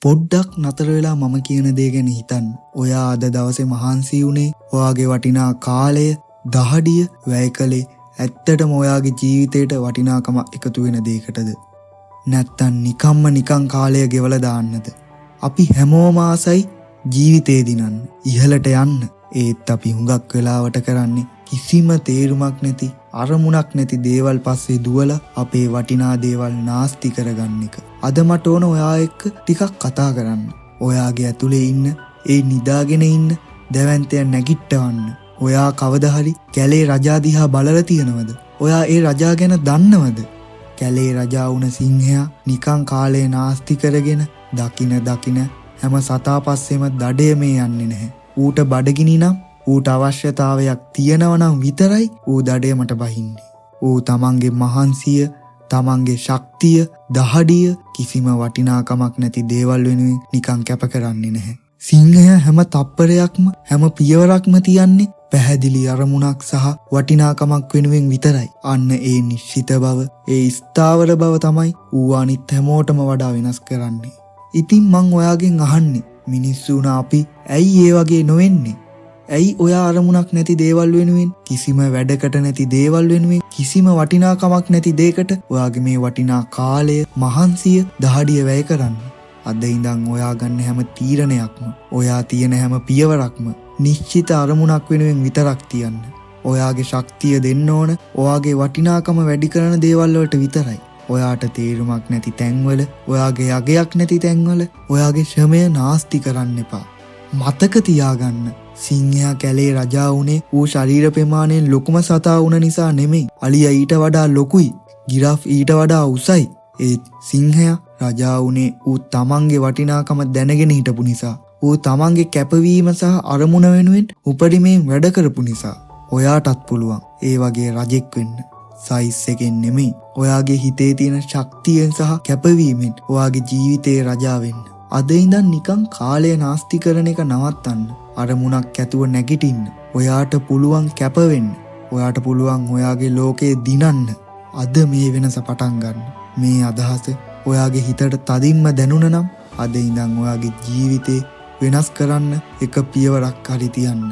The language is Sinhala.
පොඩ්ඩක් නතර වෙලා මම කියන දේ ගැන හිතන්න. ඔයා අද දවසේ මහන්සි වුණේ, ඔයාගේ වටිනා කාලය, දහඩිය වැය කළේ ඇත්තටම ඔයාගේ ජීවිතේට වටිනාකම එකතු වෙන දෙයකටද? නැත්තම් නිකන් කාලය ගෙවලා දාන්නද? අපි හැමෝම ආසයි ජීවිතේ දිනන්න, ඉහළට යන්න. ඒත් අපි හුඟක් වෙලාවට කරන්නේ කිසිම තේරුමක් නැති, අරමුණක් නැති දේවල් පස්සේ දුවලා අපේ වටිනා දේවල් නාස්ති කරගන්න එක. අද මට ඕන ඔයා එක්ක ටිකක් කතා කරන්න. ඔයාගේ ඇතුලේ ඉන්න, ඒ නිදාගෙන ඉන්න දැවැන්තය නැගිට්ටවන්න. ඔයා කවදා හරි කැලේ රජා දිහා බලලා තියෙනවද? ඔයා ඒ රජා ගැන දන්නවද? කැලේ රජා වුණ සිංහයා නිකන් කාලේ නාස්ති කරගෙන දකින හැම සතා පස්සෙම දඩය මේ යන්නේ නැහැ. ඌට බඩගිනි නම්, ඌට අවශ්‍යතාවයක් තියෙනවා නම් විතරයි ඌ දඩයමට බහින්නේ. ඌ තමන්ගේ මහන්සිය, තමන්ගේ ශක්තිය, දහඩිය කිසිම වටිනාකමක් නැති දේවල් වෙනුවෙන් නිකන් කැප කරන්නේ නැහැ. සිංහයා හැම තප්පරයක්ම, හැම පියවරක්ම තියන්නේ පැහැදිලි අරමුණක් සහ වටිනාකමක් වෙනුවෙන් විතරයි. අන්න ඒ නිශ්චිත බව, ඒ ස්ථාවර බව තමයි ඌ අනිත් හැමෝටම වඩා වෙනස් කරන්නේ. ඉතින් මං ඔයාගෙන් අහන්නේ, මිනිස්සුන අපි ඇයි ඒ වගේ නොවෙන්නේ? ඇයි ඔයා අරමුණක් නැති දේවල් වෙනුවෙන්, කිසිම වැඩකට නැති දේවල් වෙනුවෙන්, කිසිම වටිනාකමක් නැති දෙයකට ඔයාගේ මේ වටිනා කාලය, මහන්සිය, දහඩිය වැය කරන්නේ? අද ඉඳන් ඔයා ගන්න හැම තීරණයක්ම, ඔයා තියෙන හැම පියවරක්ම නිශ්චිත අරමුණක් වෙනුවෙන් විතරක් තියන්න. ඔයාගේ ශක්තිය දෙන්න ඕන ඔයාගේ වටිනාකම වැඩි කරන දේවල් වලට විතරයි. ඔයාට තේරුමක් නැති තැන්වල, ඔයාගේ යගයක් නැති තැන්වල ඔයාගේ ශ්‍රමය නාස්ති කරන්න එපා. මතක තියාගන්න, සිංහයා කැලේ රජා වුණේ ඌ ශරීර ප්‍රමාණයෙන් ලොකුම සතා වුණ නිසා නෙමෙයි. අලියා ඊට වඩා ලොකුයි, ගිරාෆ් ඊට වඩා උසයි. ඒත් සිංහයා රජා වුණේ ඌ තමන්ගේ වටිනාකම දැනගෙන හිටපු නිසා. ඌ තමන්ගේ කැපවීම සහ අරමුණ වෙනුවෙන් උපරිමයෙන් වැඩ කරපු නිසා. ඔයාටත් පුළුවන් ඒ වගේ රජෙක් වෙන්න. සයිස් එකෙන් නෙමෙයි, ඔයාගේ හිතේ තියෙන ශක්තියෙන් සහ කැපවීමෙන් ඔයාගේ ජීවිතේ රජා වෙන්න. අද ඉඳන් නිකන් කාලය නාස්ති කරන එක නවත්තන්න. අරමුණක් ඇතුව නැගිටින්න. ඔයාට පුළුවන් කැප වෙන්න. ඔයාට පුළුවන් ඔයාගේ ලෝකේ දිනන්න. අද මේ වෙනස පටන් ගන්න. මේ අදහස ඔයාගේ හිතට තදින්ම දැනුණ නම් අද ඉඳන් ඔයාගේ ජීවිතේ වෙනස් කරන්න එක පියවරක් හරි තියන්න.